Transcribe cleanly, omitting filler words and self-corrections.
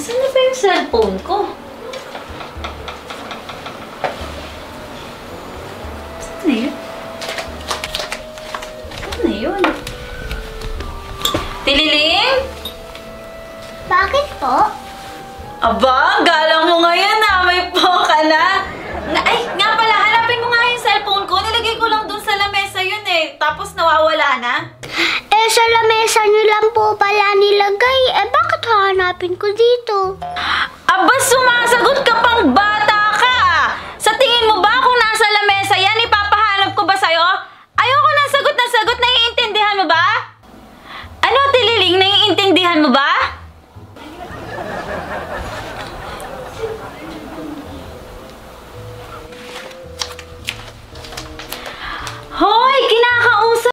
Saan na ba yung cellphone ko? Saan na yun? Saan na yun? Tililing? Bakit po? Aba, galang mo ngayon na. May po ka na. Ay, nga pala, hanapin mo nga yung cellphone ko. Nilagay ko lang dun sa lamesa yun eh. Tapos nawawala na. Eh, sa lamesa niyo lang po pala nilagay. Eh, bakit hahanapin ko dito? Aba, sumasagot ka pang bata ka! Sa tingin mo ba kung nasa lamesa yan, ipapahanap ko ba sa'yo? Ayoko ng sagot na sagot, naiintindihan mo ba? Ano, Tililing, naiintindihan mo ba?